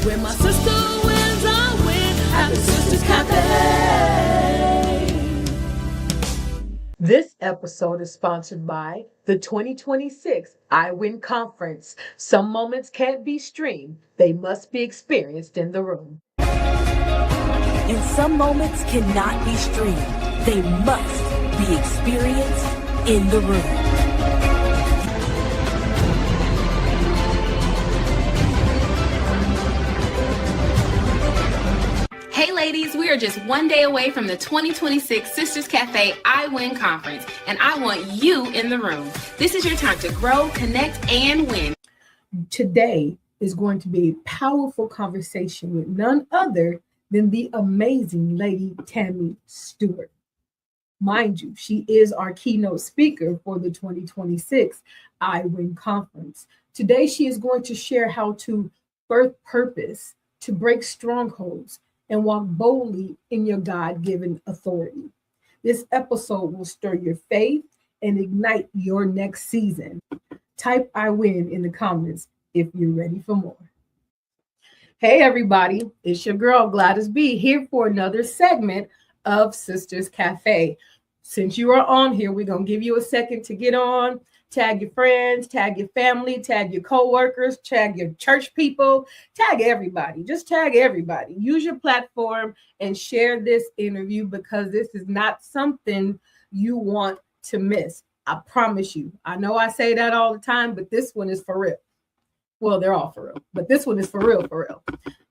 When my sister wins, I win at the Sisters Cafe. This episode is sponsored by the 2026 I Win Conference. Some moments can't be streamed, they must be experienced in the room. And some moments cannot be streamed, they must be experienced in the room. Hey ladies, we are just one day away from the 2026 Sisters Cafe I Win Conference, and I want you in the room. This is your time to grow, connect, and win. Today is going to be a powerful conversation with none other than the amazing Lady Tammy Stewart. Mind you, she is our keynote speaker for the 2026 I Win Conference. Today, she is going to share how to birth purpose, to break strongholds, and walk boldly in your God-given authority. This episode will stir your faith and ignite your next season. Type I win in the comments if you're ready for more. Hey everybody, it's your girl Gladys B here for another segment of Sisters Cafe. Since you are on here, we're going to give you a second to get on. Tag your friends, tag your family, tag your coworkers, tag your church people, tag everybody. Just tag everybody. Use your platform and share this interview because this is not something you want to miss. I promise you. I know I say that all the time, but this one is for real. Well, they're all for real, but this one is for real, for real.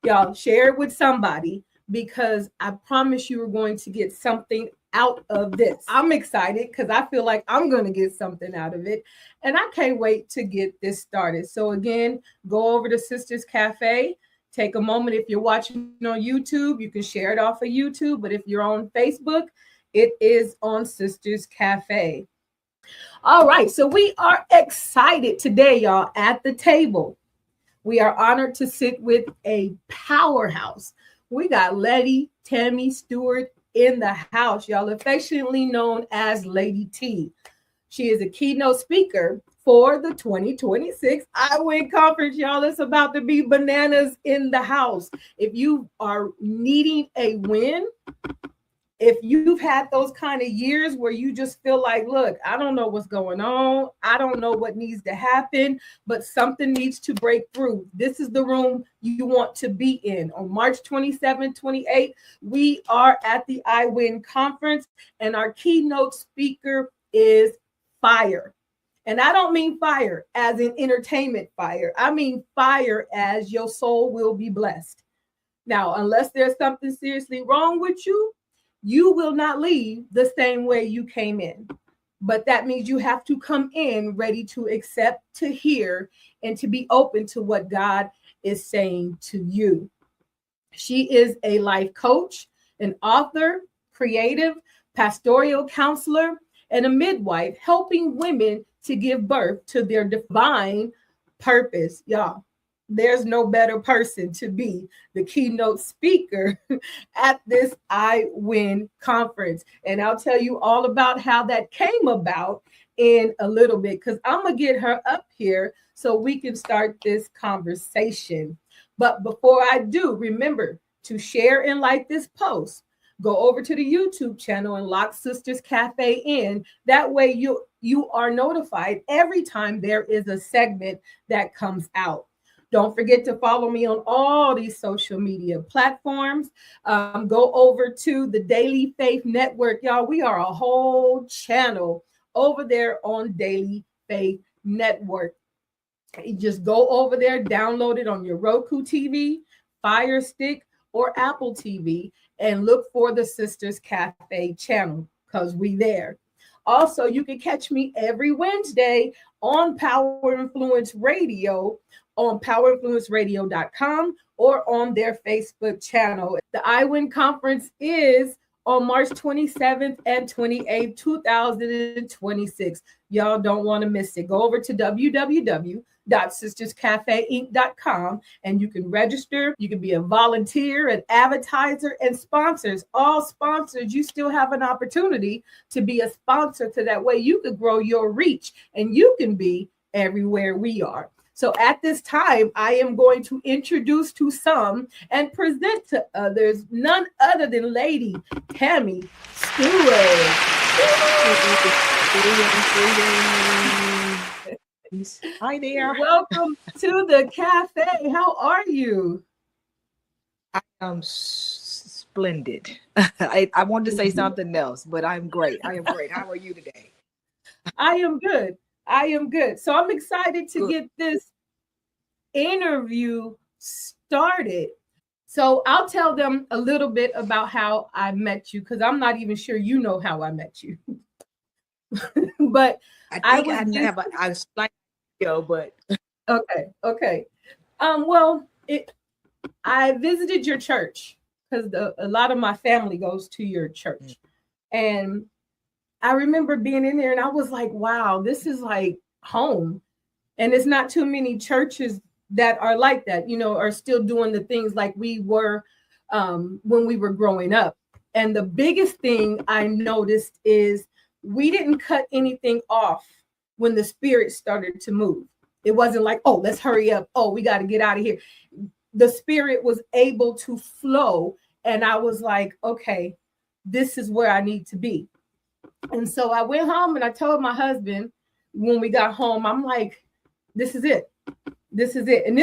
Y'all share it with somebody because I promise you are going to get something out of this. I'm excited because I feel like I'm going to get something out of it. And I can't wait to get this started. So again, go over to Sisters Cafe. Take a moment. If you're watching on YouTube, you can share it off of YouTube. But if you're on Facebook, it is on Sisters Cafe. All right. So we are excited today, y'all, at the table. We are honored to sit with a powerhouse. We got Lady Tammy Stewart in the house, y'all, affectionately known as Lady T. She is a keynote speaker for the 2026 I Win Conference, y'all. It's about to be bananas in the house. If you are needing a win, if you've had those kind of years where you just feel like, look, I don't know what's going on. I don't know what needs to happen, but something needs to break through. This is the room you want to be in. On March 27, 28, we are at the I Win Conference, and our keynote speaker is fire. And I don't mean fire as in entertainment fire. I mean fire as your soul will be blessed. Now, unless there's something seriously wrong with you, you will not leave the same way you came in. But that means you have to come in ready to accept, to hear, and to be open to what God is saying to you. She is a life coach, an author, creative, pastoral counselor, and a midwife, helping women to give birth to their divine purpose. Y'all, there's no better person to be the keynote speaker at this I Win Conference. And I'll tell you all about how that came about in a little bit, because I'm going to get her up here so we can start this conversation. But before I do, remember to share and like this post. Go over to the YouTube channel and lock Sisters Cafe in. That way you are notified every time there is a segment that comes out. Don't forget to follow me on all these social media platforms. Go over to the Daily Faith Network. Y'all, we are a whole channel over there on Daily Faith Network. You just go over there, download it on your Roku TV, Fire Stick, or Apple TV, and look for the Sisters Cafe channel because we there. Also, you can catch me every Wednesday on Power Influence Radio on powerinfluenceradio.com or on their Facebook channel. The I Win Conference is on March 27th and 28th, 2026. Y'all don't want to miss it. Go over to www.sisterscafeinc.com and you can register. You can be a volunteer, an advertiser, and sponsors. All sponsors, you still have an opportunity to be a sponsor, so that way you could grow your reach and you can be everywhere we are. So at this time, I am going to introduce to some and present to others none other than Lady Tammy Stewart. Hi there. Welcome to the cafe. How are you? I am splendid. I wanted to say something else, but I'm great. I am great. How are you today? I am good. I am good. So I'm excited to Good. get this interview started. So I'll tell them a little bit about how I met you, because I'm not even sure you know how I met you. But I think I have I explained but okay. I visited your church because a lot of my family goes to your church. And I remember being in there and I was like, wow, this is like home. And it's not too many churches that are like that, are still doing the things like we were when we were growing up. And the biggest thing I noticed is we didn't cut anything off when the Spirit started to move. It wasn't like, oh, let's hurry up. Oh, we got to get out of here. The Spirit was able to flow. And I was like, okay, this is where I need to be. And so I went home and I told my husband when we got home, I'm like, this is it. This is it. And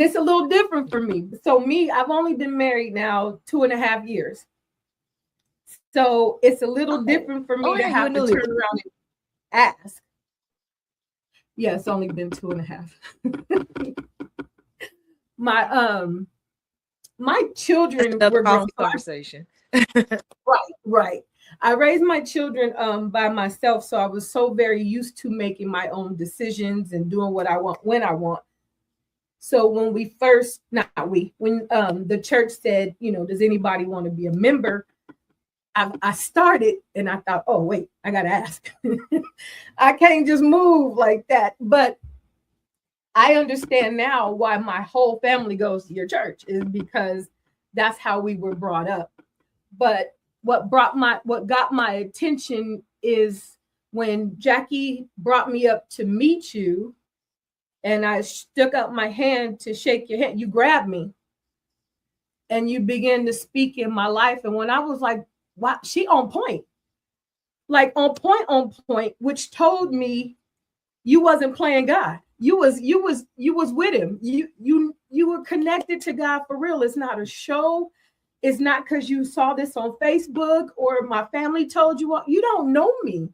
it's a little different for me. So I've only been married now 2.5 years. So it's a little different for me to have to turn around and ask. Yeah, it's only been 2.5. My children were grown. Conversation. Right. I raised my children by myself, so I was so very used to making my own decisions and doing what I want when I want. So when the church said, does anybody want to be a member? I started and I thought, oh, wait, I got to ask. I can't just move like that. But I understand now why my whole family goes to your church is because that's how we were brought up. But what got my attention is when Jackie brought me up to meet you and I stuck out my hand to shake your hand, you grabbed me and you began to speak in my life. And when I was like, wow, she on point, like on point, which told me you wasn't playing God. You was with him. You were connected to God for real. It's not a show. It's not because you saw this on Facebook or my family told you. You don't know me.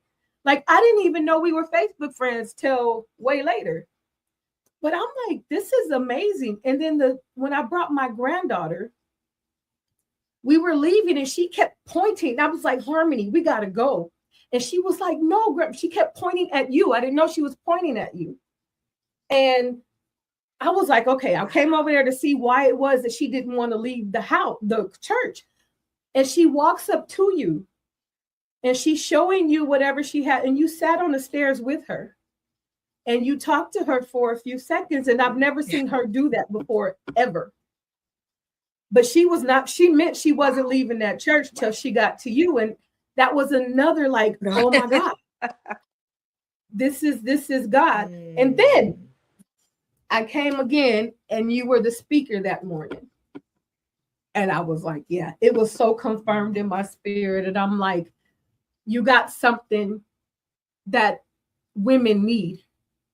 Like, I didn't even know we were Facebook friends till way later. But I'm like, this is amazing. And then when I brought my granddaughter, we were leaving and she kept pointing. I was like, Harmony, we got to go. And she was like, no, she kept pointing at you. I didn't know she was pointing at you. And I was like, okay, I came over there to see why it was that she didn't want to leave the church. And she walks up to you and she's showing you whatever she had. And you sat on the stairs with her and you talked to her for a few seconds. And I've never seen her do that before, ever. But she meant she wasn't leaving that church till she got to you. And that was another like, oh my God, this is God. And then I came again and you were the speaker that morning. And I was like, yeah, it was so confirmed in my spirit. And I'm like, you got something that women need.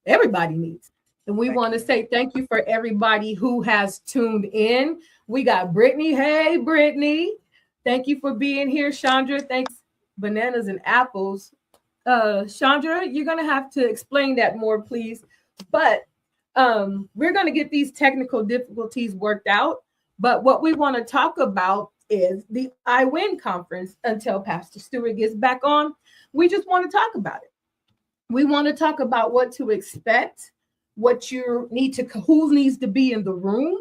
Everybody needs. And we want to say thank you for everybody who has tuned in. We got Brittany. Hey, Brittany. Thank you for being here. Chandra, thanks. Bananas and apples. Chandra, you're going to have to explain that more, please. But we're going to get these technical difficulties worked out. But what we want to talk about is the I Win conference until Pastor Stewart gets back on. We just want to talk about it. We want to talk about what to expect, what you need to, who needs to be in the room.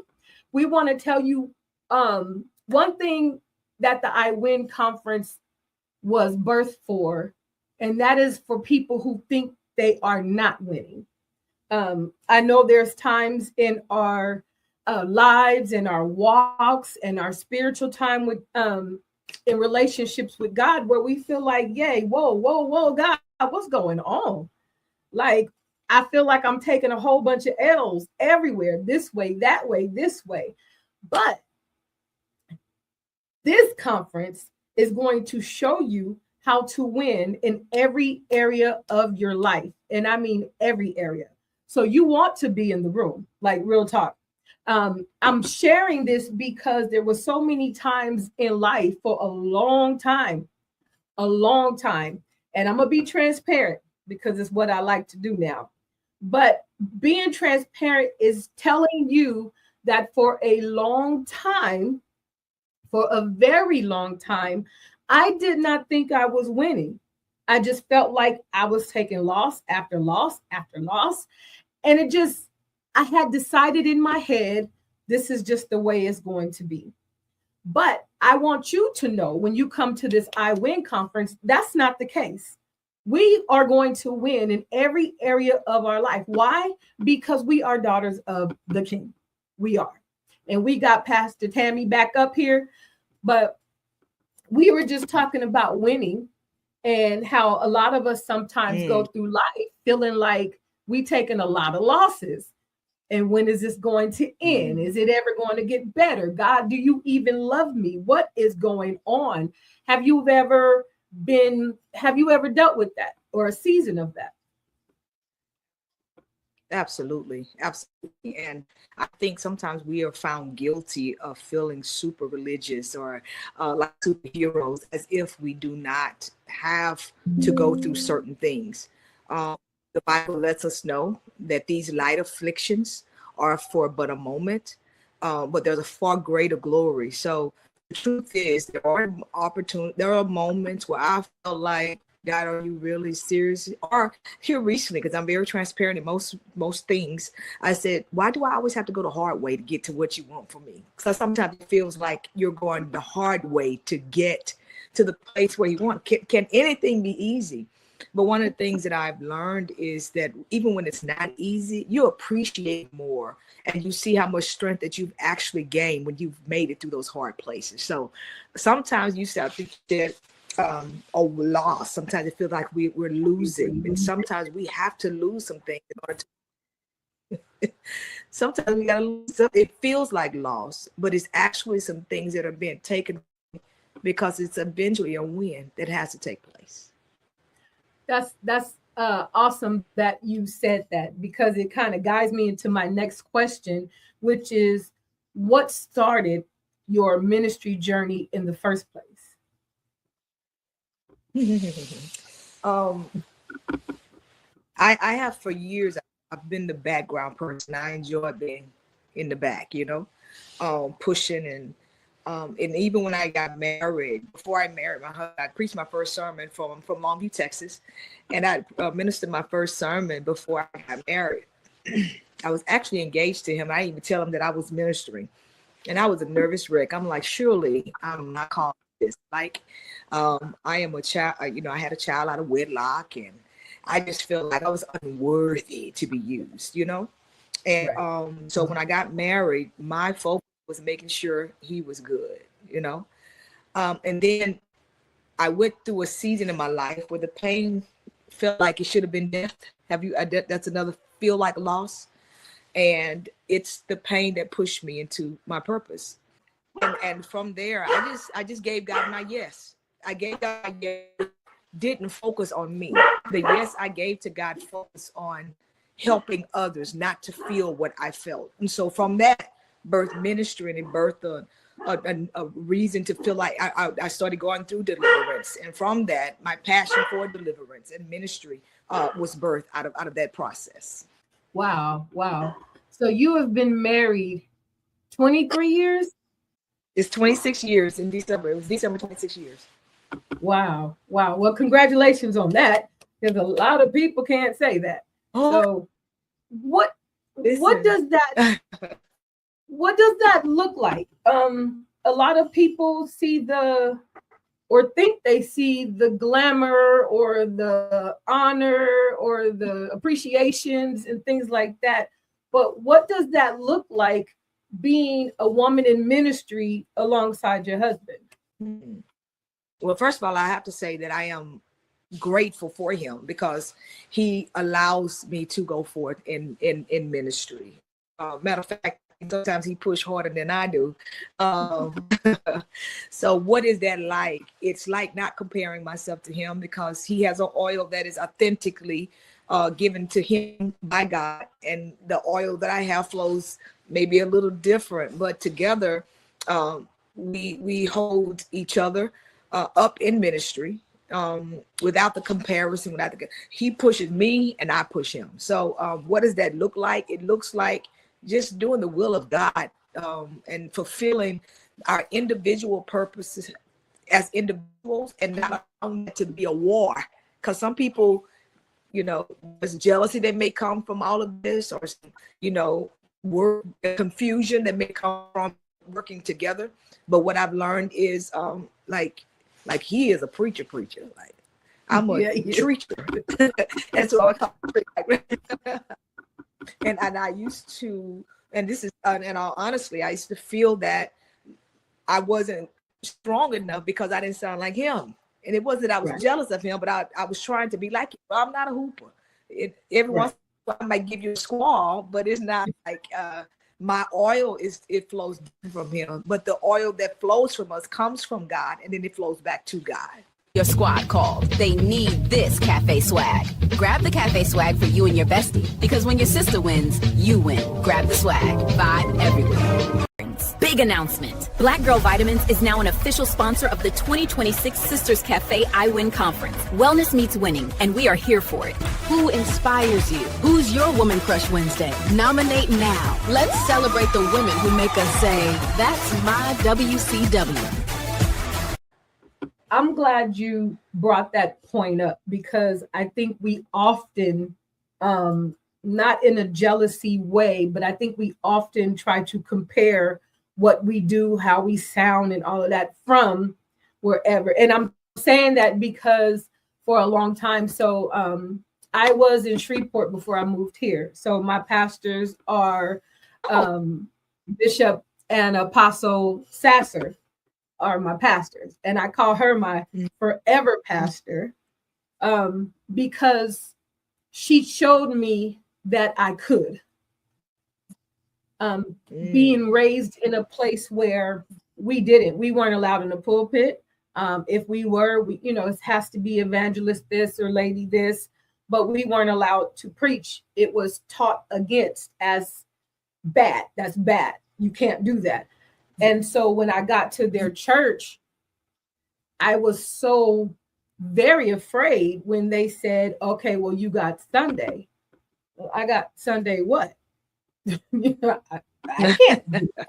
We want to tell you one thing that the I Win conference was birthed for, and that is for people who think they are not winning. I know there's times in our lives and our walks and our spiritual time with in relationships with God where we feel like, yay, whoa, God, what's going on? Like, I feel like I'm taking a whole bunch of L's everywhere, this way, that way, this way. But this conference is going to show you how to win in every area of your life. And I mean every area. So you want to be in the room, like real talk. I'm sharing this because there were so many times in life for a long time, and I'm going to be transparent because it's what I like to do now. But being transparent is telling you that for a long time, for a very long time, I did not think I was winning. I just felt like I was taking loss after loss after loss. And I had decided in my head, this is just the way it's going to be. But I want you to know when you come to this I Win conference, that's not the case. We are going to win in every area of our life. Why? Because we are daughters of the King. We are. And we got Pastor Tammy back up here, but we were just talking about winning and how a lot of us sometimes go through life feeling like we taking a lot of losses. And when is this going to end? Is it ever going to get better? God, do you even love me? What is going on? Have you ever dealt with that or a season of that? Absolutely. And I think sometimes we are found guilty of feeling super religious or like superheroes, as if we do not have to go through certain things. The Bible lets us know that these light afflictions are for but a moment, but there's a far greater glory. So the truth is, there are moments where I felt like, God, are you really serious? Or here recently, because I'm very transparent in most things, I said, why do I always have to go the hard way to get to what you want from me? So sometimes it feels like you're going the hard way to get to the place where you want. Can anything be easy? But one of the things that I've learned is that even when it's not easy, you appreciate more and you see how much strength that you've actually gained when you've made it through those hard places. So sometimes you start to get loss. Sometimes it feels like we're losing, and sometimes we have to lose some things in order to. Sometimes we gotta lose something. It feels like loss, but it's actually some things that are being taken because it's eventually a win that has to take place. That's awesome that you said that, because it kind of guides me into my next question, which is, what started your ministry journey in the first place? I have for years, I've been the background person. I enjoy being in the back, pushing and even when I got married, before I married my husband, I preached my first sermon from Longview, Texas, and I ministered my first sermon before I got married. I was actually engaged to him. I didn't even tell him that I was ministering, and I was a nervous wreck. I'm like, surely I'm not called this. Like, I am a child. I had a child out of wedlock, and I just feel like I was unworthy to be used. And Right. So when I got married, my focus was making sure he was good, and then I went through a season in my life where the pain felt like it should have been death. That's another feel like loss. And it's the pain that pushed me into my purpose. And from there, I just gave God my yes. I gave God my yes, didn't focus on me. The yes I gave to God focused on helping others not to feel what I felt. And so from that, birth ministry, and it birthed a reason to feel like I started going through deliverance. And from that, my passion for deliverance and ministry was birthed out of that process. Wow. So you have been married 23 years? It's 26 years in December. It was December 26 years. Wow. Well, congratulations on that, because a lot of people can't say that. So what does that what does that look like? A lot of people see think they see the glamour or the honor or the appreciations and things like that. But what does that look like being a woman in ministry alongside your husband? Well, first of all, I have to say that I am grateful for him because he allows me to go forth in ministry. Matter of fact, sometimes he push harder than I do. So what is that like? It's like not comparing myself to him because he has an oil that is authentically given to him by God, and the oil that I have flows maybe a little different, but together we hold each other up in ministry, without the comparison, he pushes me and I push him. So what does that look like? It looks like just doing the will of God, and fulfilling our individual purposes as individuals, and not allowing it to be a war. Because some people, there's jealousy that may come from all of this, or confusion that may come from working together. But what I've learned is like he is a preacher. Like I'm a treacher. That's what I call it. And I used to, and this is, and honestly, I used to feel that I wasn't strong enough because I didn't sound like him. And it wasn't that I was jealous of him, but I was trying to be like him. I'm not a hooper. Every once in a while I might give you a squall, but it's not like my oil it flows from him. But the oil that flows from us comes from God, and then it flows back to God. Your squad called. They need this cafe swag. Grab the cafe swag for you and your bestie, because when your sister wins, you win. Grab the swag. Vibe everywhere. Big announcement. Black Girl Vitamins is now an official sponsor of the 2026 Sisters Cafe I Win Conference. Wellness meets winning, and we are here for it. Who inspires you? Who's your Woman Crush Wednesday? Nominate now. Let's celebrate the women who make us say, that's my WCW. I'm glad you brought that point up, because I think we often, not in a jealousy way, but I think we often try to compare what we do, how we sound, and all of that from wherever. And I'm saying that because for a long time, so I was in Shreveport before I moved here. So my pastors are Bishop and Apostle Sasser are my pastors, and I call her my forever pastor, because she showed me that I could. Being raised in a place where we weren't allowed in the pulpit. If we were, it has to be evangelist this or lady this, but we weren't allowed to preach. It was taught against as bad. That's bad. You can't do that. And so when I got to their church, I was so very afraid when they said, okay, well, you got Sunday. Well, I got Sunday what? I can't do that.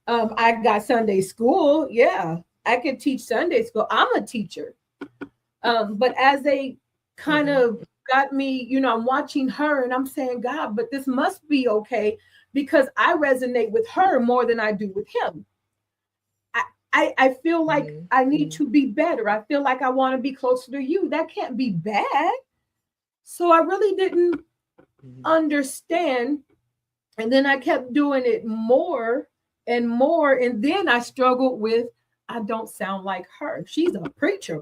I got Sunday school. Yeah, I could teach Sunday school. I'm a teacher. But as they kind of got me, I'm watching her and I'm saying, God, but this must be okay, because I resonate with her more than I do with him. I feel like I need to be better. I feel like I want to be closer to you. That can't be bad. So I really didn't understand. And then I kept doing it more and more. And then I struggled with, I don't sound like her. She's a preacher.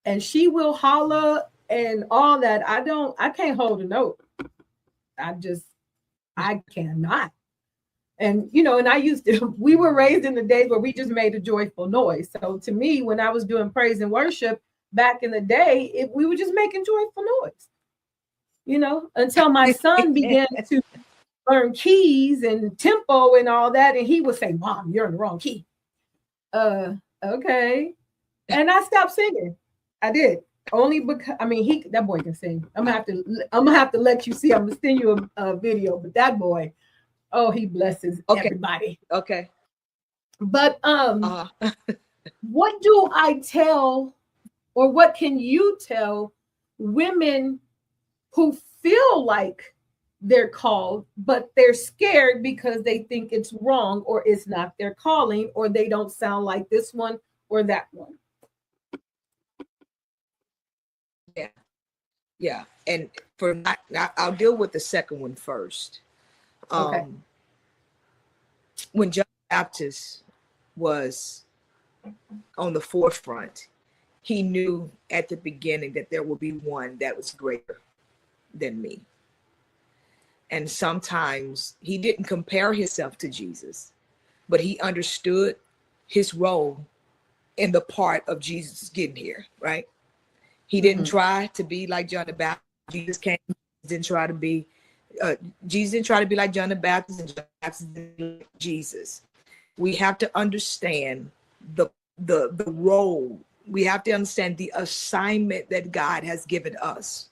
And she will holler and all that. I can't hold a note. I cannot. And, and we were raised in the days where we just made a joyful noise. So to me, when I was doing praise and worship back in the day, we were just making joyful noise, until my son began to learn keys and tempo and all that. And he would say, Mom, you're in the wrong key. Okay. And I stopped singing. I did. Only because that boy can sing. I'm gonna have to let you see. I'm gonna send you a video, but that boy, oh, he blesses everybody. Okay. But what do I tell, or what can you tell women who feel like they're called, but they're scared because they think it's wrong, or it's not their calling, or they don't sound like this one or that one? Yeah. And I'll deal with the second one first. Okay. When John the Baptist was on the forefront, he knew at the beginning that there would be one that was greater than me. And sometimes he didn't compare himself to Jesus, but he understood his role in the part of Jesus getting here, right? He didn't try to be like John the Baptist. Jesus came, didn't try to be, Jesus didn't try to be like John the Baptist, and John the Baptist didn't be like Jesus. We have to understand the role. We have to understand the assignment that God has given us.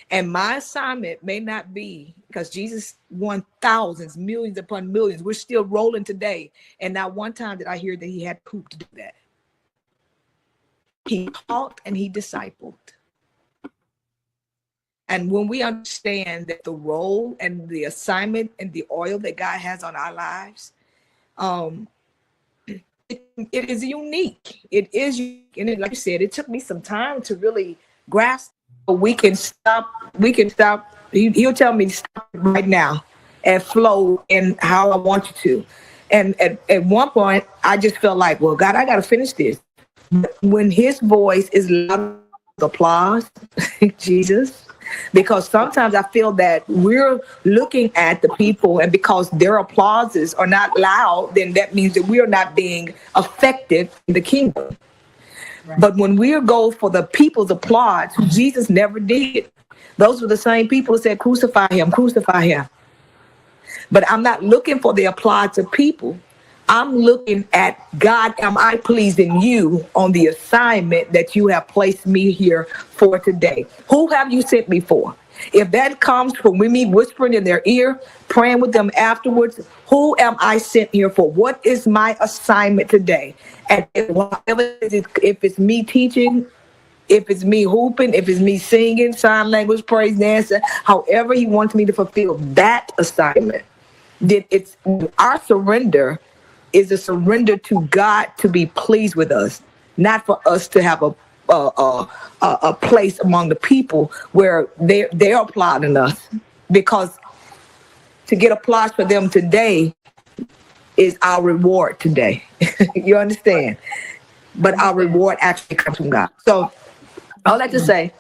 And my assignment may not be, because Jesus won thousands, millions upon millions. We're still rolling today. And not one time did I hear that he had poop to do that. He taught and he discipled. And when we understand that the role and the assignment and the oil that God has on our lives, it is unique. It is unique. And like you said, it took me some time to really grasp. We can stop. He'll tell me to stop right now and flow in how I want you to. And at one point, I just felt like, well, God, I got to finish this. When his voice is loud applause, Jesus, because sometimes I feel that we're looking at the people, and because their applauses are not loud, then that means that we are not being effective in the kingdom. Right. But when we go for the people's applause, Jesus never did. Those were the same people who said, crucify him, crucify him. But I'm not looking for the applause of people. I'm looking at, God, am I pleasing you on the assignment that you have placed me here for today? Who have you sent me for? If that comes from me whispering in their ear, praying with them afterwards, who am I sent here for? What is my assignment today? And if it's me teaching, if it's me hooping, if it's me singing, sign language, praise, dancing, however he wants me to fulfill that assignment, then it's our surrender is a surrender to God to be pleased with us, not for us to have a place among the people where they're applauding us, because to get applause for them today is our reward today. You understand? But our reward actually comes from God. So all that to say,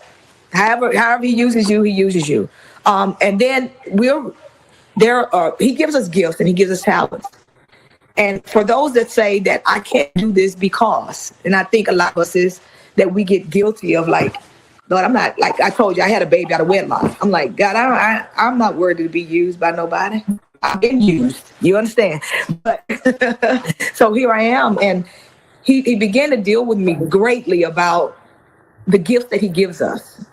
however he uses you, he uses you. And then he gives us gifts and he gives us talents. And for those that say that I can't do this because, and I think a lot of us is that we get guilty of like, Lord, I'm not, like I told you, I had a baby out of wedlock. I'm like, God, I'm not worthy to be used by nobody. I've been used. You understand? But so here I am. And he began to deal with me greatly about the gifts that he gives us.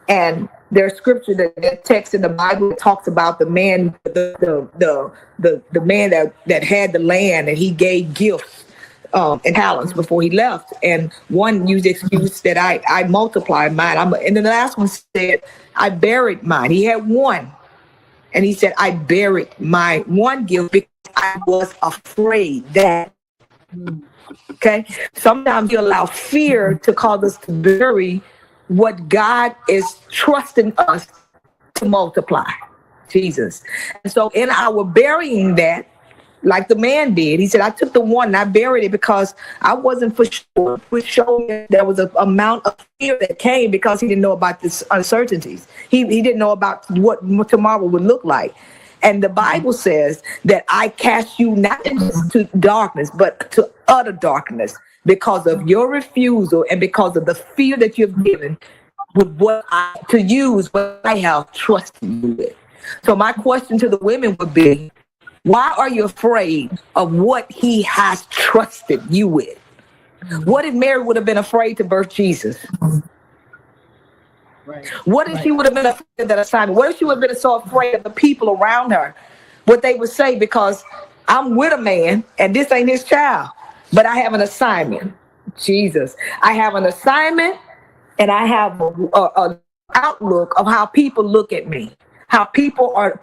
And there's scripture that text in the Bible that talks about the man, the man that had the land, and he gave gifts and talents before he left. And one used the excuse that I multiplied mine. And then the last one said, I buried mine. He had one. And he said, I buried my one gift because I was afraid that. Okay. Sometimes you allow fear to cause us to bury what God is trusting us to multiply. Jesus. And so in our burying that, like the man did, he said, I took the one and I buried it because I wasn't for sure there was an amount of fear that came because he didn't know about this uncertainties. He didn't know about what tomorrow would look like. And the Bible says that I cast you not into darkness, but to utter darkness because of your refusal and because of the fear that you've given with to use what I have trusted you with. So my question to the women would be, why are you afraid of what he has trusted you with? What if Mary would have been afraid to birth Jesus? Right. What if she would have been afraid of that assignment? What if she would have been so afraid of the people around her? What they would say, because I'm with a man and this ain't his child, but I have an assignment. Jesus. I have an assignment and I have an outlook of how people look at me, how people are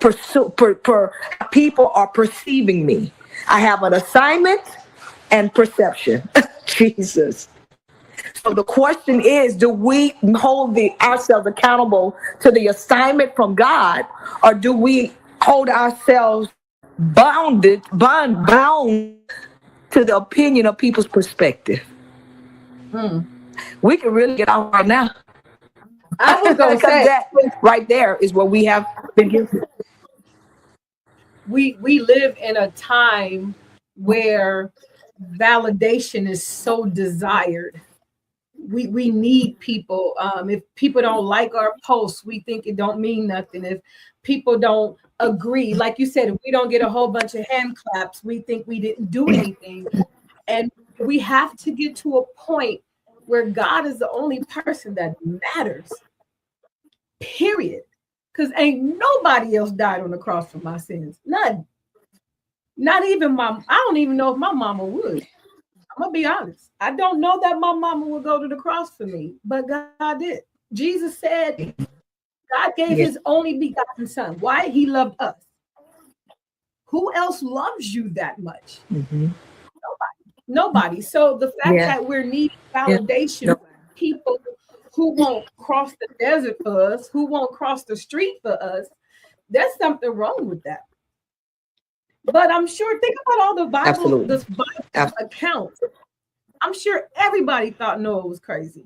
people are perceiving me. I have an assignment and perception. Jesus. So the question is, do we hold ourselves accountable to the assignment from God, or do we hold ourselves bound to the opinion of people's perspective? We can really get out right now. I was gonna Because say that right there is what we have been given. we live in a time where validation is so desired. We need people. If people don't like our posts, we think it don't mean nothing. If people don't agree, like you said, if we don't get a whole bunch of hand claps, we think we didn't do anything. And we have to get to a point where God is the only person that matters. Period. Because ain't nobody else died on the cross for my sins. None. Not even my, I don't even know if my mama would. I'm gonna be honest. I don't know that my mama would go to the cross for me, but God did. Jesus said God gave his only begotten son. Why? He loved us. Who else loves you that much? Mm-hmm. Nobody. So the fact Yeah. that we're needing validation No. from people who won't cross the desert for us, who won't cross the street for us, there's something wrong with that. But I'm sure, think about all the Bible, Absolutely. this Bible accounts. I'm sure everybody thought Noah was crazy,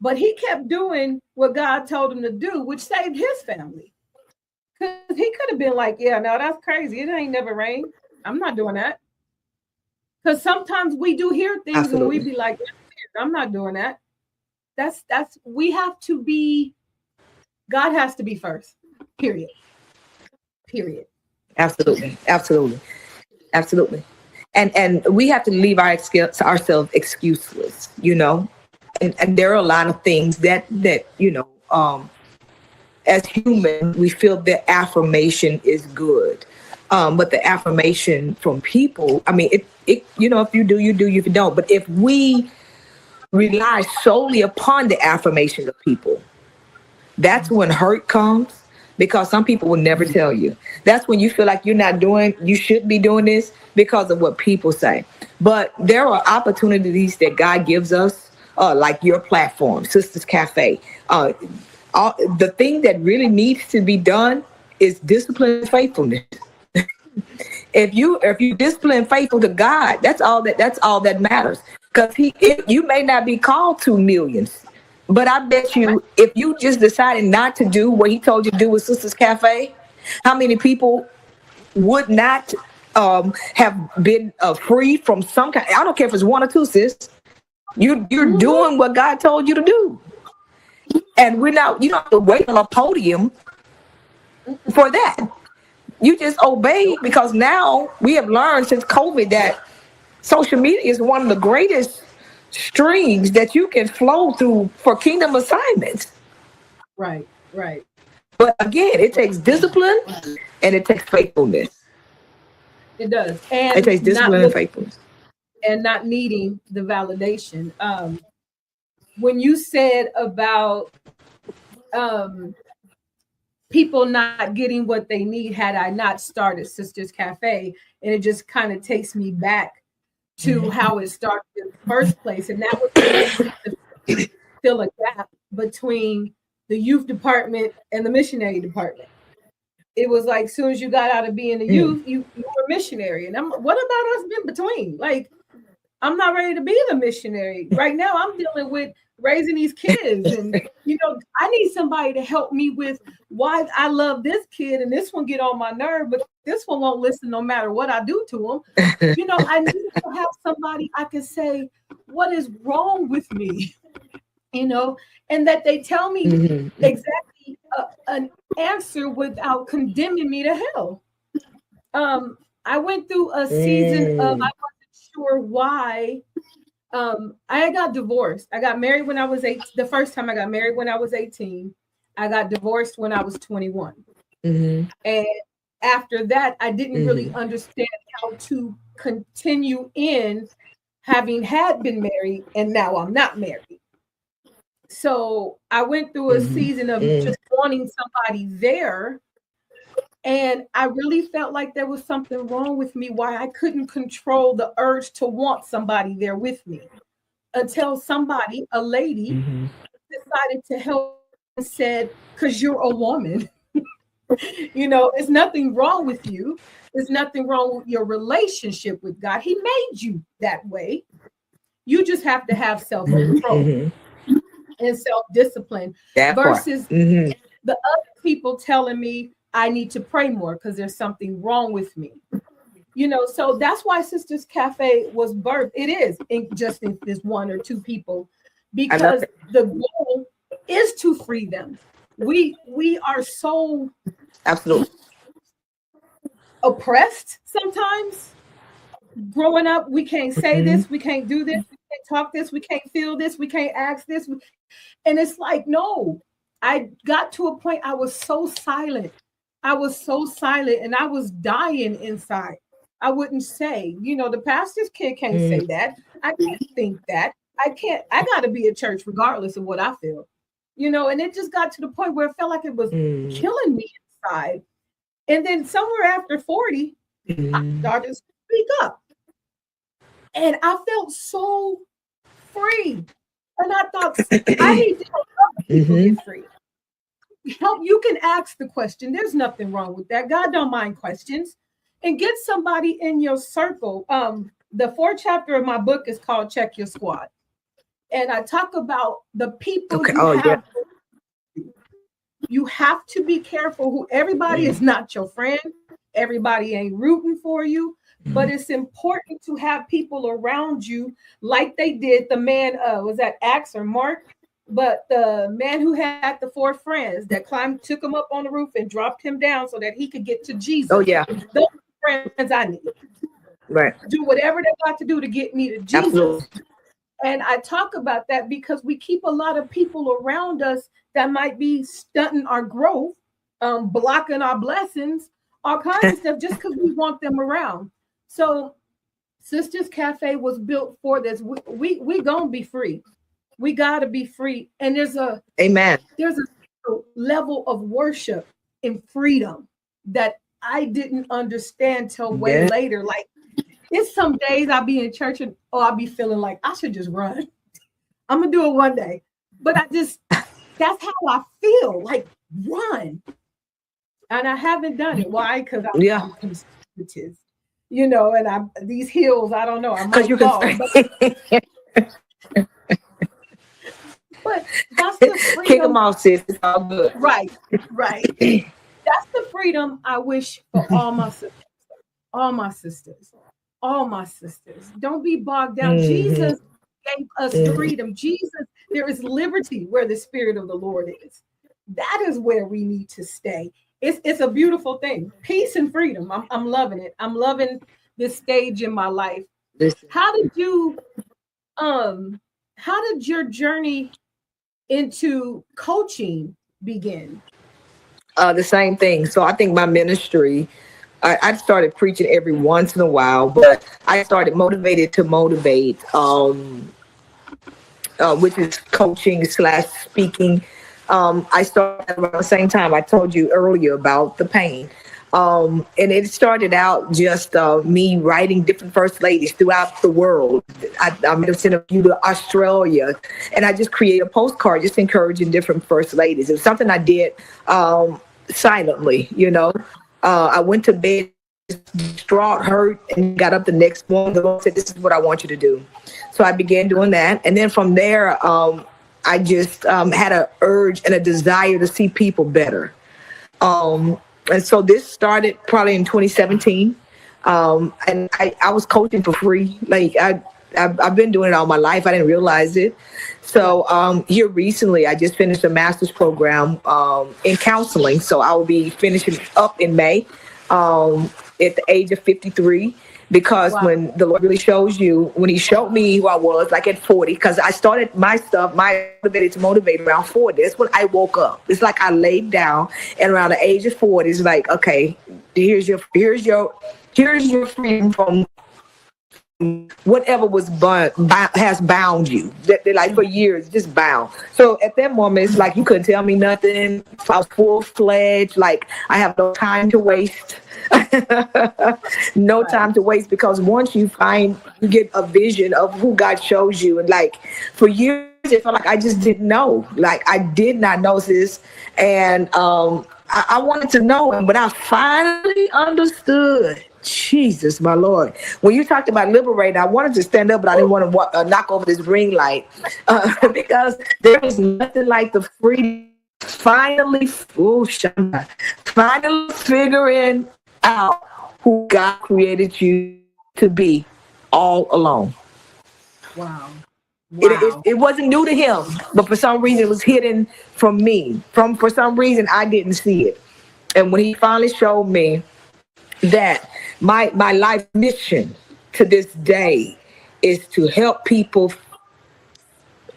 but he kept doing what God told him to do, which saved his family. Because he could have been like, yeah, no, that's crazy. It ain't never rained. I'm not doing that. Because sometimes we do hear things Absolutely. and we be like, I'm not doing that. That's we have to be, God has to be first. Period. Absolutely. And we have to leave ourselves excuseless, and there are a lot of things that as human we feel that affirmation is good, but the affirmation from people, I mean, it if you do, you do. If you don't, but if we rely solely upon the affirmation of people, that's when hurt comes, because some people will never tell you. That's when you feel like you should be doing this because of what people say. But there are opportunities that God gives us, like your platform, Sisters Cafe. The thing that really needs to be done is discipline and faithfulness. If you discipline and faithful to God, that's all that matters. Because you may not be called to millions, but I bet you, if you just decided not to do what he told you to do with Sisters Cafe, how many people would not have been free from some kind? I don't care if it's one or two, sis. You're doing what God told you to do, and you don't have to wait on a podium for that. You just obey, because now we have learned since COVID that social media is one of the greatest streams that you can flow through for kingdom assignments. Right. But again, it takes discipline and it takes faithfulness. It does. And it takes discipline and faithfulness. And not needing the validation. When you said about people not getting what they need, had I not started Sisters Cafe, and it just kind of takes me back to how it started in the first place. And that was to fill a gap between the youth department and the missionary department. It was like, as soon as you got out of being a youth, you were missionary. And what about us in between? Like, I'm not ready to be the missionary. Right now, I'm dealing with raising these kids. And, I need somebody to help me with why I love this kid and this one get on my nerve, but this one won't listen no matter what I do to him. I need to have somebody I can say, what is wrong with me? And that they tell me exactly an answer without condemning me to hell. I went through a season of, I wasn't sure why. I got divorced. I got married when I was 8. The first time I got married when I was 18. I got divorced when I was 21. And after that, I didn't really understand how to continue in having had been married, and now I'm not married. So I went through a season of just wanting somebody there. And I really felt like there was something wrong with me, why I couldn't control the urge to want somebody there with me, until somebody, a lady, decided to help and said, because you're a woman, there's nothing wrong with you. There's nothing wrong with your relationship with God. He made you that way. You just have to have self-control and self-discipline That part. versus the other people telling me I need to pray more because there's something wrong with me. So that's why Sisters Cafe was birthed. It is just if there's one or two people, I love because it. the goal is to free them. We are so Absolutely. oppressed sometimes. Growing up, we can't say this, we can't do this, we can't talk this, we can't feel this, we can't ask this. And it's like, no, I got to a point I was so silent. I was so silent and I was dying inside. I wouldn't say, the pastor's kid can't say that. I can't think that. I got to be at church regardless of what I feel, and it just got to the point where it felt like it was killing me inside. And then somewhere after 40, I started to speak up. And I felt so free. And I thought, I need to help other people get free. You can ask the question. There's nothing wrong with that. God don't mind questions. And get somebody in your circle. The 4th chapter of my book is called Check Your Squad. And I talk about the people you have. You have to be careful who everybody is not your friend. Everybody ain't rooting for you. But it's important to have people around you like they did. The man, was that Axe or Mark? But the man who had the 4 friends that took him up on the roof and dropped him down so that he could get to Jesus. Oh, yeah. Those friends I need. Right. Do whatever they got to do to get me to Jesus. Absolutely. And I talk about that because we keep a lot of people around us that might be stunting our growth, blocking our blessings, all kinds of stuff, just because we want them around. So Sisters Cafe was built for this. We gonna be free. We gotta be free. And there's a level of worship and freedom that I didn't understand till way later. Like, it's some days I'll be in church and I'll be feeling like I should just run. I'm gonna do it one day. But that's how I feel, like, run. And I haven't done it. Why? Because I'm conservative. And these hills, I don't know. I might fall. But that's the freedom. Kick them off, sis. It's all good. Right. That's the freedom I wish for all my sisters. All my sisters. All my sisters. Don't be bogged down. Jesus gave us freedom. There is liberty where the Spirit of the Lord is. That is where we need to stay. It's a beautiful thing. Peace and freedom. I'm loving it. I'm loving this stage in my life. How did your journey into coaching begin? The same thing. So I think my ministry, I started preaching every once in a while, but I started Motivated to Motivate, which is coaching / speaking. I started around the same time I told you earlier about the pain. And it started out just me writing different first ladies throughout the world. I might have sent a few to Australia, and I just created a postcard just encouraging different first ladies. It was something I did silently, I went to bed distraught, hurt, and got up the next morning. The Lord said, "This is what I want you to do." So I began doing that. And then from there, I just had an urge and a desire to see people better. And so this started probably in 2017. And I was coaching for free. Like I've been doing it all my life. I didn't realize it. So here recently, I just finished a master's program in counseling. So I will be finishing up in May at the age of 53. Because when the Lord really shows you, when he showed me who I was, like at 40, because I started my Motivated to Motivate around 40. That's when I woke up. It's like I laid down, and around the age of 40, it's like, okay, here's your freedom from whatever was has bound you. That like for years, just bound. So at that moment, it's like you couldn't tell me nothing. I was full-fledged. Like I have no time to waste. No time to waste, because once you get a vision of who God shows you, and like for years it felt like I just didn't know. Like I did not know this, and I wanted to know, and when I finally understood, Jesus, my Lord. When you talked about liberating, I wanted to stand up, but I didn't want to knock over this ring light because there is nothing like the freedom. Finally, finally figuring out who God created you to be all alone. Wow. It wasn't new to him, but for some reason it was hidden from me. For some reason I didn't see it. And when he finally showed me that my life mission to this day is to help people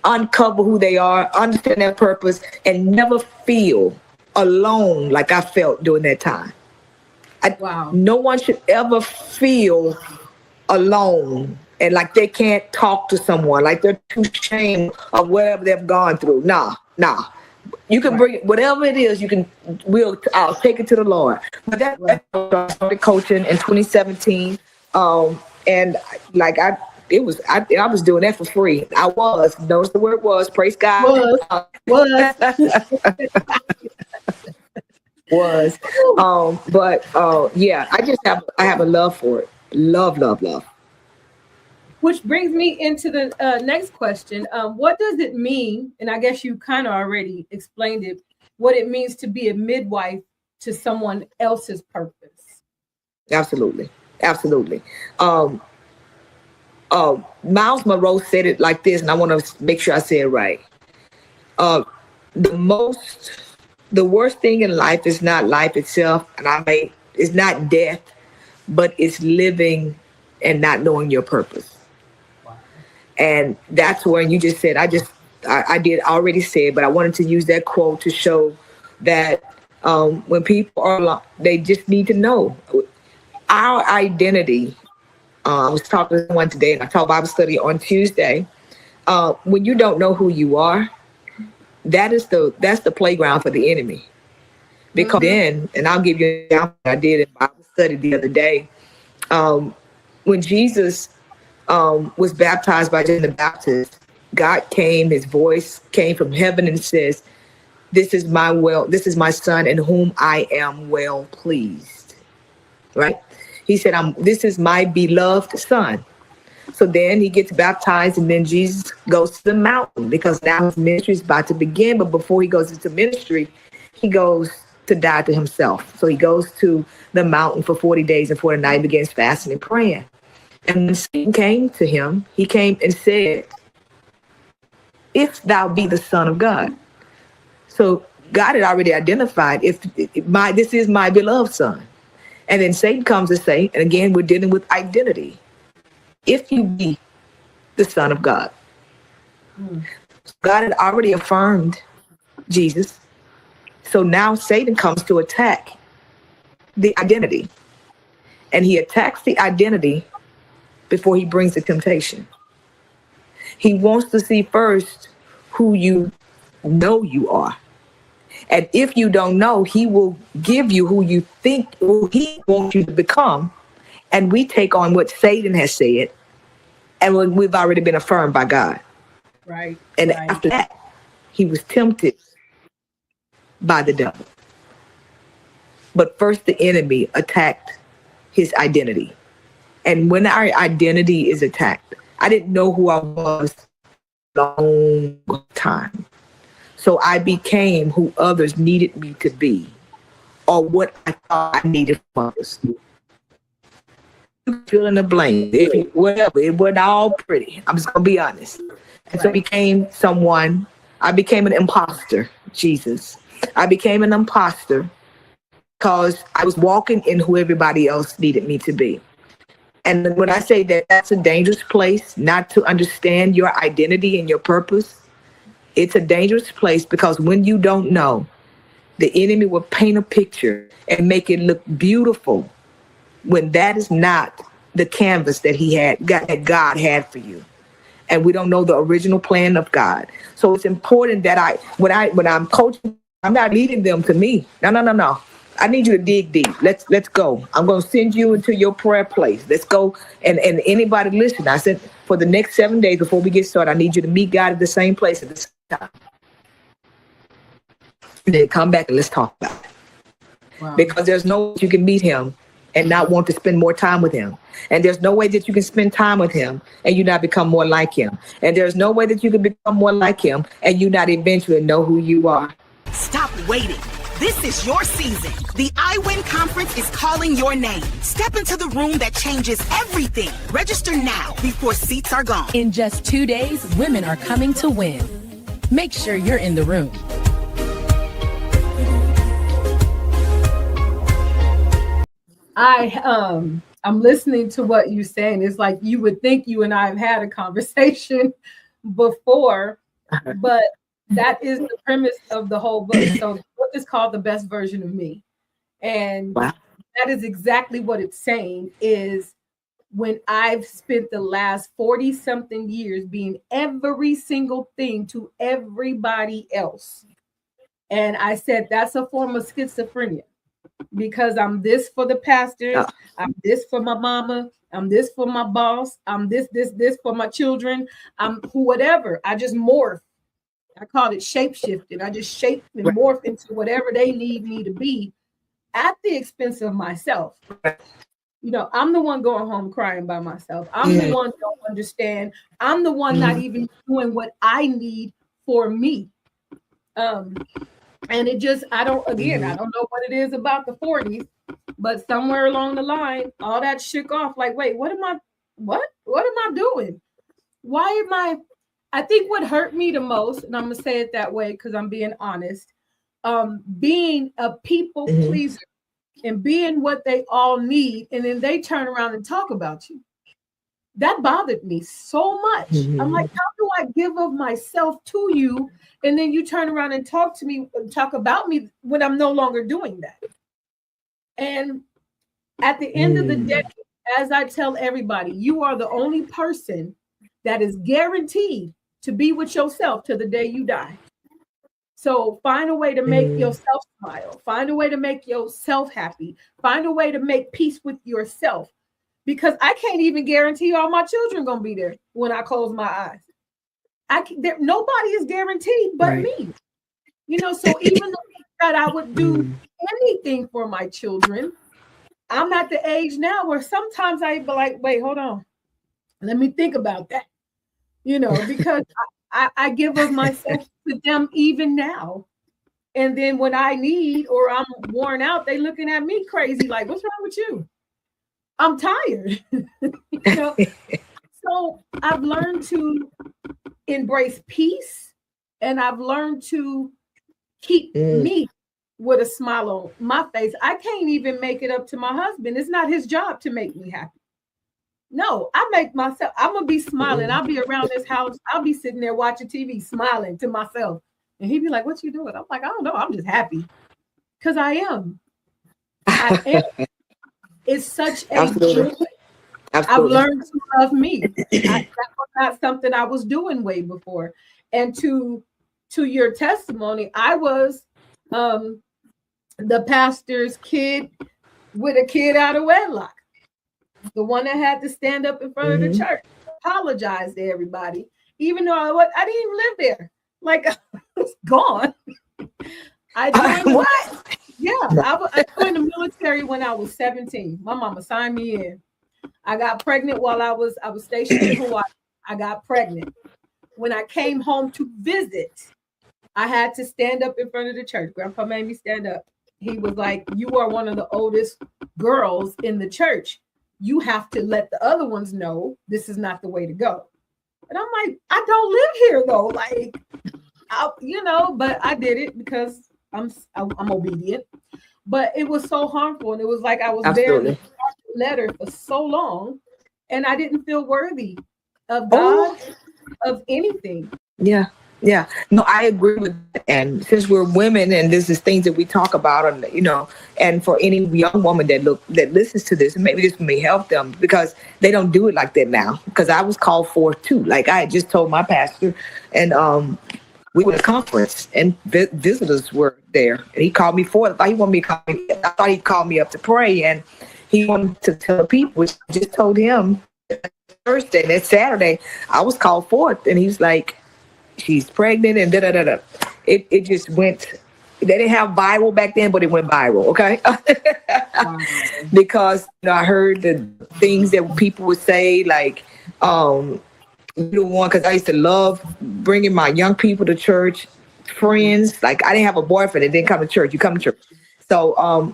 uncover who they are, understand their purpose, and never feel alone like I felt during that time. Wow. No one should ever feel alone and like they can't talk to someone, like they're too ashamed of whatever they've gone through. Nah. You can bring it, whatever it is, I'll take it to the Lord. But I started coaching in 2017. And like I was doing that for free. Notice the word was, praise God. Yeah, I have a love for it. Love. Which brings me into the next question. What does it mean? And I guess you kind of already explained it, what it means to be a midwife to someone else's purpose. Absolutely. Miles Monroe said it like this, and I want to make sure I say it right. The worst thing in life is not life itself, it's not death, but it's living and not knowing your purpose. And that's where you just said, I did already say it, but I wanted to use that quote to show that when people are, they just need to know our identity. I was talking to someone today, and I taught Bible study on Tuesday. When you don't know who you are, that's the playground for the enemy. Because then, and I'll give you an example I did in Bible study the other day. When Jesus was baptized by John the Baptist, God came, his voice came from heaven and says, this is my son in whom I am well pleased. Right? He said, this is my beloved son. So then he gets baptized, and then Jesus goes to the mountain because now his ministry is about to begin. But before he goes into ministry, he goes to die to himself. So he goes to the mountain for 40 days and 40 nights, begins fasting and praying. And when Satan came to him, he came and said, if thou be the Son of God. So God had already identified, this is my beloved son. And then Satan comes to say, and again, we're dealing with identity. If you be the Son of God. God had already affirmed Jesus. So now Satan comes to attack the identity. And he attacks the identity before he brings the temptation. He wants to see first who you know you are. And if you don't know, he will give you who you think, who he wants you to become. And we take on what Satan has said, and we've already been affirmed by God. Right. And after that, he was tempted by the devil. But first, the enemy attacked his identity. And when our identity is attacked, I didn't know who I was a long time. So I became who others needed me to be, or what I thought I needed from others. Fill in the blank. Whatever. It wasn't all pretty. I'm just going to be honest. And so I became an imposter, Jesus. I became an imposter because I was walking in who everybody else needed me to be. And when I say that, that's a dangerous place, not to understand your identity and your purpose. It's a dangerous place because when you don't know, the enemy will paint a picture and make it look beautiful when that is not the canvas that that God had for you. And we don't know the original plan of God. So it's important that when I'm coaching, I'm not leading them to me. No. I need you to dig deep. Let's go. I'm going to send you into your prayer place. Let's go. And anybody listen, I said, for the next 7 days before we get started, I need you to meet God at the same place at the same time. And then come back and let's talk about it. Wow. Because there's no way you can meet him and not want to spend more time with him. And there's no way that you can spend time with him and you not become more like him. And there's no way that you can become more like him and you not eventually know who you are. Stop waiting. This is your season. The iWin Conference is calling your name. Step into the room that changes everything. Register now before seats are gone. In just 2 days, women are coming to win. Make sure you're in the room. I'm listening to what you're saying. It's like you would think you and I have had a conversation before, but that is the premise of the whole book. So the book is called The Best Version of Me. And that is exactly what it's saying is when I've spent the last 40 something years being every single thing to everybody else. And I said, that's a form of schizophrenia because I'm this for the pastors. I'm this for my mama. I'm this for my boss. I'm this for my children. I'm whatever. I just morph. I call it shape shifting. I just shape and morph into whatever they need me to be at the expense of myself. You know, I'm the one going home crying by myself. I'm the one who don't understand. I'm the one not even doing what I need for me. And it just, I don't know what it is about the 40s, but somewhere along the line, all that shook off. Like, wait, what am I doing? Why am I think what hurt me the most, and I'm gonna say it that way because I'm being honest, being a people pleaser and being what they all need, and then they turn around and talk about you. That bothered me so much. I'm like, how do I give of myself to you? And then you turn around and talk to me, talk about me when I'm no longer doing that. And at the end of the day, as I tell everybody, you are the only person that is guaranteed to be with yourself to the day you die. So find a way to make yourself smile. Find a way to make yourself happy. Find a way to make peace with yourself. Because I can't even guarantee all my children going to be there when I close my eyes. Nobody is guaranteed but me. You know, so even though that I would do anything for my children, I'm at the age now where sometimes I be like, wait, hold on. Let me think about that. You know, because I give of myself to them even now. And then when I need or I'm worn out, they looking at me crazy, like, what's wrong with you? I'm tired. You know? So I've learned to embrace peace, and I've learned to keep me with a smile on my face. I can't even make it up to my husband. It's not his job to make me happy. No, I make myself, I'm going to be smiling. I'll be around this house. I'll be sitting there watching TV, smiling to myself. And he'd be like, what you doing? I'm like, I don't know. I'm just happy. Because I am. It's such a joy. I've learned to love me. That was not something I was doing way before. And to your testimony, I was the pastor's kid with a kid out of wedlock. The one that had to stand up in front of the church, apologize to everybody, even though I didn't even live there. Like, I was gone. I joined the military when I was 17. My mama signed me in. I got pregnant while I was stationed in Hawaii. I got pregnant. When I came home to visit, I had to stand up in front of the church. Grandpa made me stand up. He was like, you are one of the oldest girls in the church. You have to let the other ones know this is not the way to go. And I'm like, I don't live here though. Like, but I did it because I'm obedient. But it was so harmful. And it was like I was bearing the letter for so long. And I didn't feel worthy of God, of anything. Yeah. Yeah, no, I agree with that. And since we're women and this is things that we talk about, and and for any young woman that listens to this, maybe this may help them because they don't do it like that now. Because I was called for too. Like I had just told my pastor, and we were at a conference and visitors were there, and he called me for it. I thought he'd call me up to pray, and he wanted to tell the people, which I just told him Thursday. And that Saturday, I was called for it, and he's like, she's pregnant and da-da-da-da. It just went They didn't have viral back then, but it went viral. Okay, because I heard the things that people would say, like, the one, because I used to love bringing my young people to church, friends. Like, I didn't have a boyfriend that didn't come to church. You come to church, so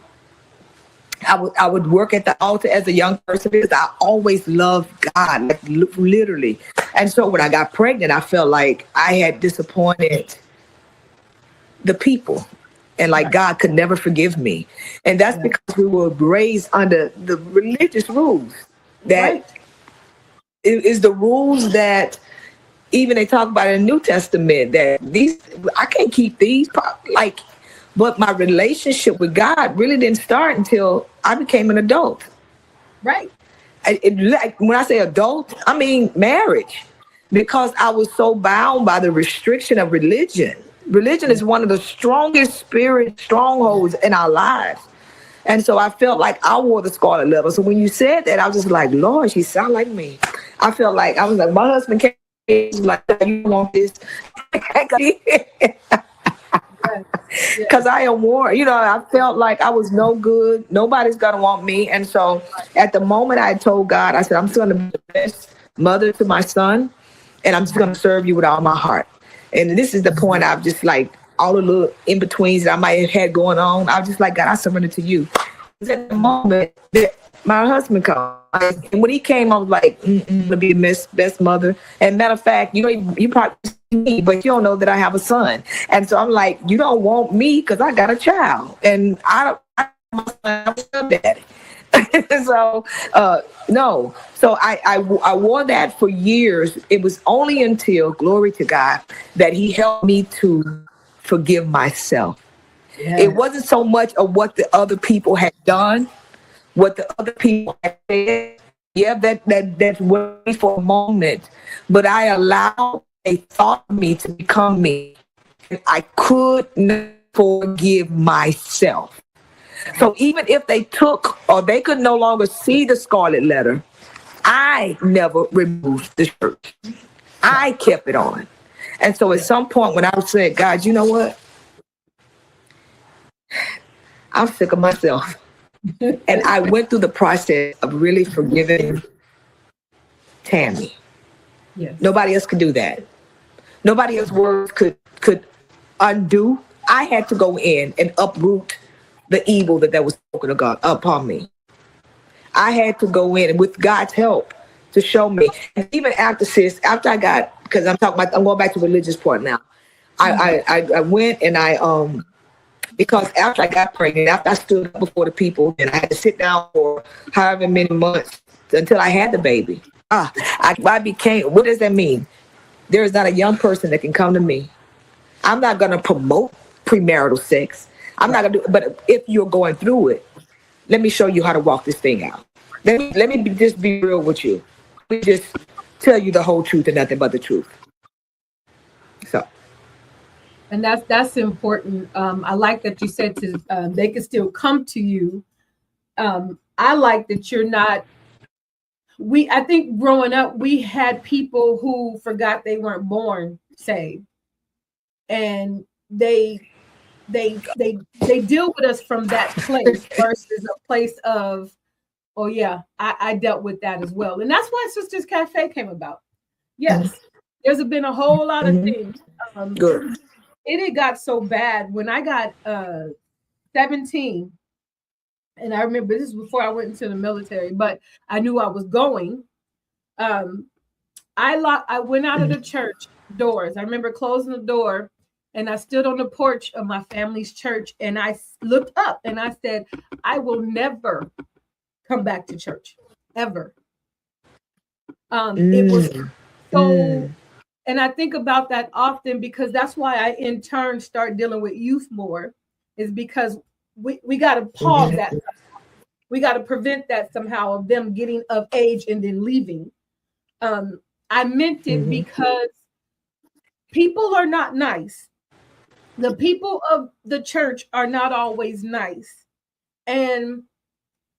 I would work at the altar as a young person because I always loved God, like literally. And so when I got pregnant, I felt like I had disappointed the people, and like God could never forgive me. And that's because we were raised under the religious rules that is the rules that even they talk about in the New Testament, that these, I can't keep these, like. But my relationship with God really didn't start until I became an adult. Right. Like, when I say adult, I mean marriage, because I was so bound by the restriction of religion. Religion is one of the strongest spirit strongholds in our lives. And so I felt like I wore the scarlet letter. So when you said that, I was just like, Lord, she sound like me. I felt like, I was like, my husband came, like, you want this? Because I am war, I felt like I was no good. Nobody's gonna want me. And so at the moment I told God, I said, I'm just gonna be the best mother to my son, and I'm just gonna serve you with all my heart. And this is the point, I've just like all the little in-betweens that I might have had going on, I was just like, God, I surrender to you. At the moment that my husband came, and when he came, I was like, I'm gonna be the best mother. And matter of fact, you probably see me, but you don't know that I have a son. And so I'm like, you don't want me because I got a child, and I'm a daddy. So no. So I wore that for years. It was only until, glory to God, that he helped me to forgive myself. It wasn't so much of what the other people had done, what the other people had said. Yeah, that's way for a moment. But I allowed a thought of me to become me. And I could not forgive myself. So even if they took, or they could no longer see the scarlet letter, I never removed the shirt. I kept it on. And so at some point when I said, God, you know what? I'm sick of myself. And I went through the process of really forgiving Tammy. Yes. Nobody else could do that. Nobody else's words could undo. I had to go in and uproot the evil that was spoken of God upon me. I had to go in, and with God's help, to show me. And even after I got, because I'm going back to the religious part now. I went and because after I got pregnant, after I stood up before the people, and I had to sit down for however many months until I had the baby. I became, what does that mean? There is not a young person that can come to me. I'm not going to promote premarital sex. I'm not going to do it. But if you're going through it, let me show you how to walk this thing out. Let me just be real with you. Let me just tell you the whole truth and nothing but the truth. So. And that's important. I like that you said they can still come to you. I like that you're not. I think growing up, we had people who forgot they weren't born saved, and they deal with us from that place versus a place of, oh yeah, I dealt with that as well. And that's why Sisters Cafe came about. Yes, there's been a whole lot of things. Good. It got so bad when I got 17, and I remember this is before I went into the military, but I knew I was going. I went out of the church doors. I remember closing the door, and I stood on the porch of my family's church, and I looked up and I said, I will never come back to church ever. It was so. And I think about that often, because that's why I in turn start dealing with youth more, is because we got to pause that. We got to prevent that somehow of them getting of age and then leaving. I meant it because people are not nice. The people of the church are not always nice. And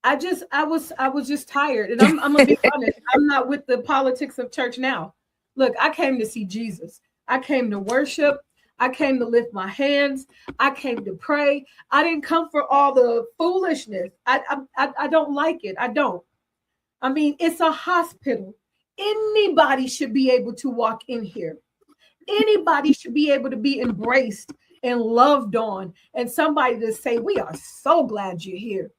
I was just tired. And I'm gonna be honest, I'm not with the politics of church now. Look, I came to see Jesus. I came to worship. I came to lift my hands. I came to pray. I didn't come for all the foolishness. I don't like it. I don't. I mean, it's a hospital. Anybody should be able to walk in here. Anybody should be able to be embraced and loved on, and somebody to say, "We are so glad you're here."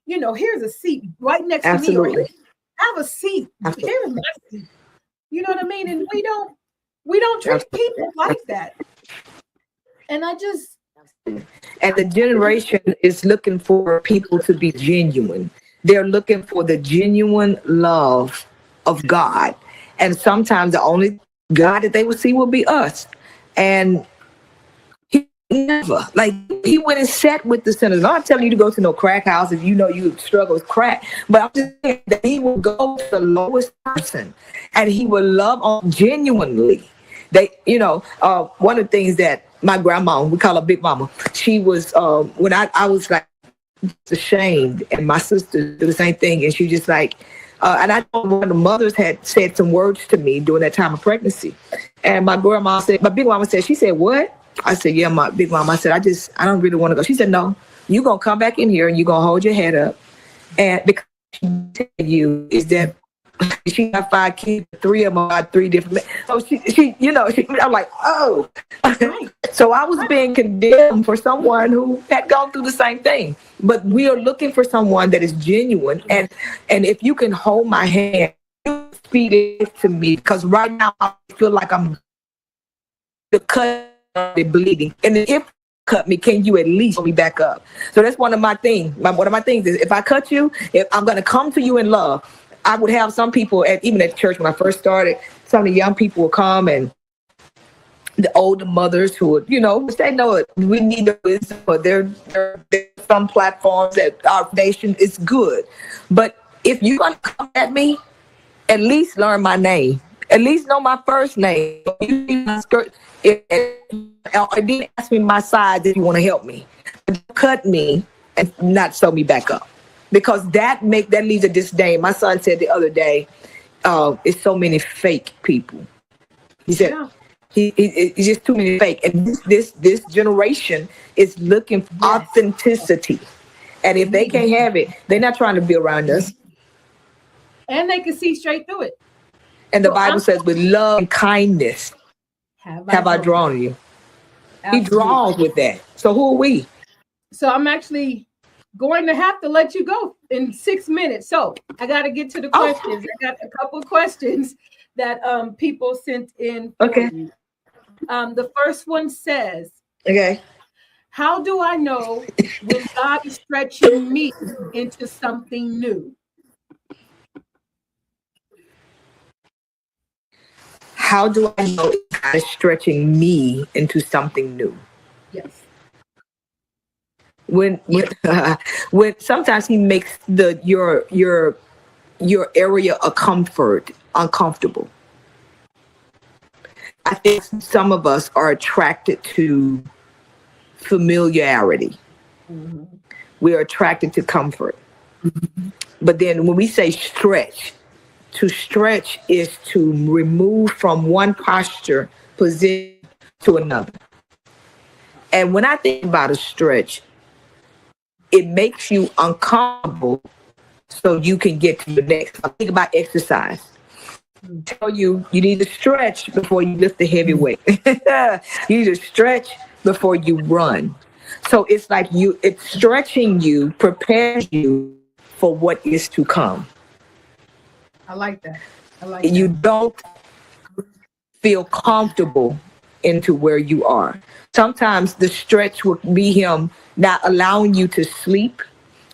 You know, here's a seat right next to me. Or have a seat. Here's my seat. You know what I mean? And we don't treat people like that. And I just and the generation is looking for people to be genuine. They're looking for the genuine love of God. And sometimes the only God that they will see will be us. And he never, like, he went and sat with the sinners. I'm not telling you to go to no crack house if you know you struggle with crack, but I'm just saying that he will go to the lowest person and he will love on genuinely. They, one of the things that my grandma, we call her Big Mama, she was, when I was like ashamed, and my sister did the same thing, and she just like, and I know one of the mothers had said some words to me during that time of pregnancy. And my Big Mama said, she said, "What?" I said, "Yeah, my Big Mama." I said, I don't really want to go. She said, "No, you're going to come back in here and you're going to hold your head up. And because she tell you is that she got 5 kids, 3 of them are 3 different men." So I'm like, oh. So I was being condemned for someone who had gone through the same thing. But we are looking for someone that is genuine. And if you can hold my hand, speak it to me, because right now I feel like I'm the cut bleeding. And if you cut me, can you at least hold me back up? So that's one of my things. One of my things is, if I cut you, if I'm going to come to you in love. I would have some people even at church when I first started, some of the young people would come, and the older mothers who would, they know it. We need the wisdom, but there's some platforms that our nation is good. But if you're going to come at me, at least learn my name. At least know my first name. You see my skirt, and then ask me my size if you want to help me. Cut me and not sew me back up. Because that leaves a disdain. My son said the other day, it's so many fake people. He said, it's just too many fake. And this generation is looking for authenticity. And if they can't have it, they're not trying to be around us. And they can see straight through it. And the Bible says, with love and kindness have I drawn you. Absolutely. He draws with that. So who are we? So I'm actually going to have to let you go in 6 minutes. So I got to get to the questions. I got a couple questions that people sent in. Okay. You. The first one says, okay, how do I know when God is stretching me into something new? How do I know God is stretching me into something new? Yes. When sometimes he makes your area of comfort uncomfortable. I think some of us are attracted to familiarity. Mm-hmm. We are attracted to comfort. Mm-hmm. But then when we say stretch, to stretch is to remove from one posture, position to another. And when I think about a stretch, it makes you uncomfortable so you can get to the next. I think about exercise. Tell you need to stretch before you lift the heavy weight. You need to stretch before you run. So it's like it's stretching you, prepares you for what is to come. I like that. You don't feel comfortable into where you are. Sometimes the stretch will be him not allowing you to sleep.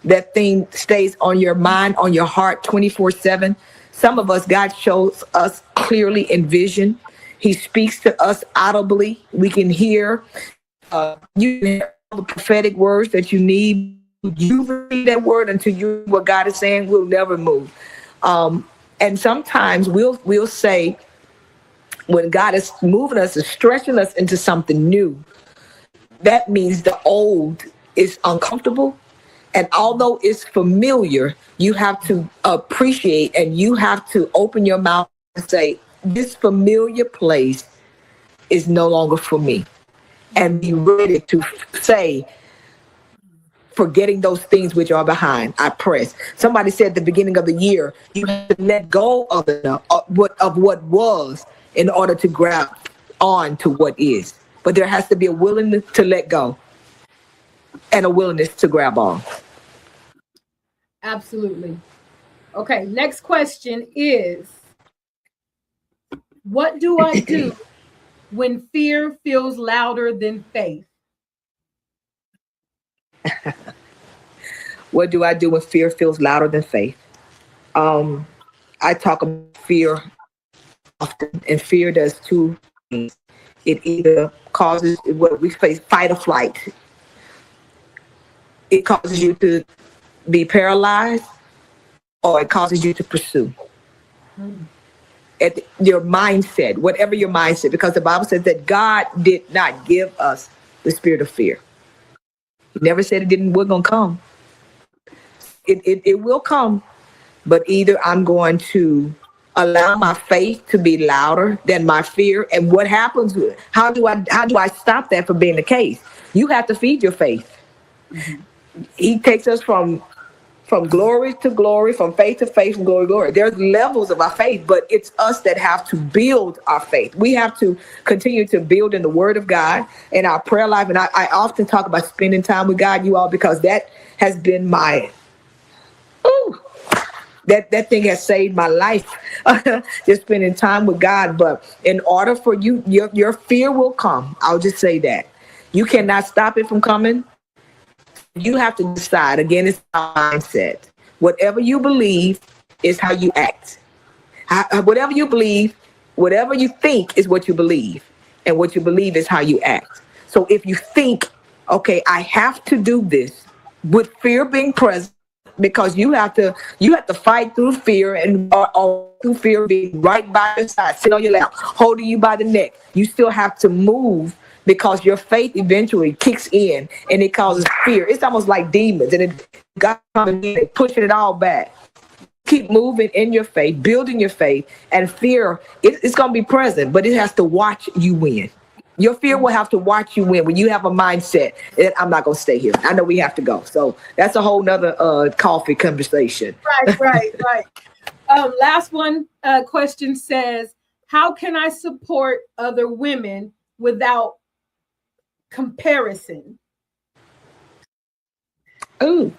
That thing stays on your mind, on your heart 24/7. Some of us, God shows us clearly in vision. He speaks to us audibly. We can hear. You can hear all the prophetic words that you need. You read that word until you what God is saying will never move. And sometimes we'll say, when God is moving us, is stretching us into something new, that means the old is uncomfortable. And although it's familiar, you have to appreciate, and you have to open your mouth and say, this familiar place is no longer for me. and be ready to say, forgetting those things which are behind, I press. Somebody said at the beginning of the year, you have to let go of what was in order to grab on to what is. But there has to be a willingness to let go and a willingness to grab on. Absolutely. Okay, next question is, what do I do when fear feels louder than faith? What do I do when fear feels louder than faith? I talk about fear often, and fear does two things. It either causes what we face, fight or flight. It causes you to be paralyzed, or it causes you to pursue. At your mindset, whatever your mindset, because the Bible says that God did not give us the spirit of fear. He never said we're going to come. It will come, but either I'm going to allow my faith to be louder than my fear. And what happens? How do I stop that from being the case? You have to feed your faith. He takes us from glory to glory, from faith to faith, from glory to glory. There's levels of our faith, but it's us that have to build our faith. We have to continue to build in the Word of God and our prayer life. And I often talk about spending time with God, you all, because that has been my that thing has saved my life. Just spending time with God. But in order for you, your fear will come. I'll just say that. You cannot stop it from coming. You have to decide. Again, it's our mindset. Whatever you believe is how you act. Whatever you believe, whatever you think is what you believe. And what you believe is how you act. So if you think, okay, I have to do this, with fear being present, because you have to fight through fear, and or through fear being right by your side, sitting on your lap, holding you by the neck. You still have to move, because your faith eventually kicks in and it causes fear. It's almost like demons, and God coming in and pushing it all back. Keep moving in your faith, building your faith, and fear, it's going to be present, but it has to watch you win. Your fear will have to watch you win when you have a mindset that I'm not going to stay here. I know we have to go. So that's a whole nother coffee conversation. Right. Last one question says, how can I support other women without comparison? Ooh.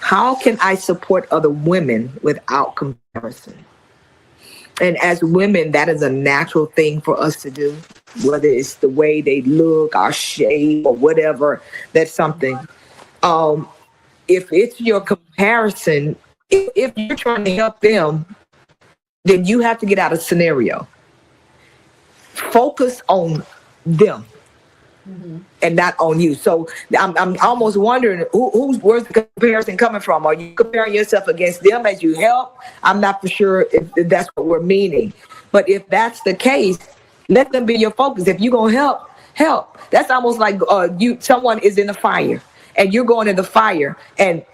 How can I support other women without comparison? And as women, that is a natural thing for us to do, whether it's the way they look, our shape, or whatever. That's something. If it's your comparison, if you're trying to help them, then you have to get out of scenario. Focus on them. And not on you. So I'm almost wondering where's the comparison coming from? Are you comparing yourself against them as you help? I'm not for sure if that's what we're meaning. But if that's the case, let them be your focus. If you're gonna help. That's almost like someone is in a fire and you're going in the fire, and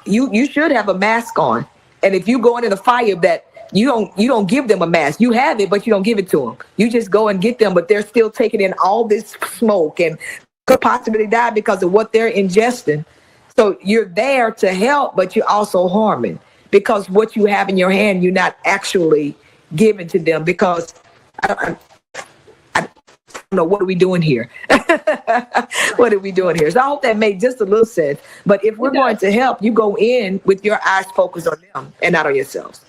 you should have a mask on. And if you go into the fire, that you don't give them a mask. You have it, but you don't give it to them. You just go and get them, but they're still taking in all this smoke and could possibly die because of what they're ingesting. So you're there to help, but you're also harming, because what you have in your hand, you're not actually giving to them. Because I don't know, what are we doing here? What are we doing here? So I hope that made just a little sense. But if we're going to help, you go in with your eyes focused on them and not on yourselves.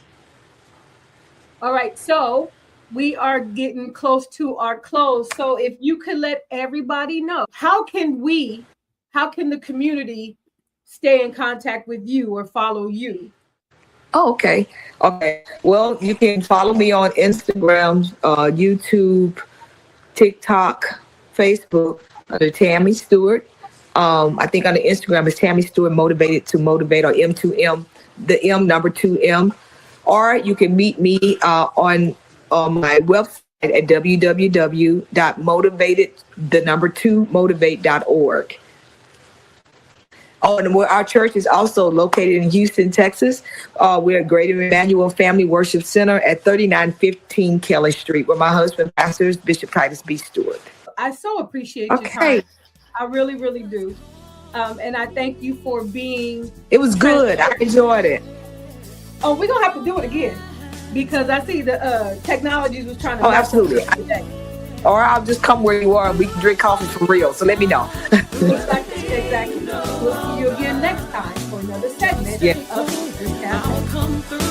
All right, so we are getting close to our close. So if you could let everybody know, how can the community stay in contact with you or follow you? Oh, okay. Well, you can follow me on Instagram, YouTube, TikTok, Facebook under Tammy Stewart. I think on the Instagram is Tammy Stewart Motivated to Motivate, or M2M, the M number 2M. Or you can meet me on my website at www.motivate2motivate.org. Oh, and our church is also located in Houston, Texas. We're at Greater Emmanuel Family Worship Center at 3915 Kelly Street, where my husband pastors, Bishop Titus B. Stewart. I so appreciate your time. I really, really do. And I thank you for being. It was good. I enjoyed it. Oh, we're gonna have to do it again because I see the technologies was trying to. Oh, absolutely. Or I'll just come where you are and we can drink coffee for real. So let me know. Exactly. We'll see you again next time for another segment of Sisters Cafe.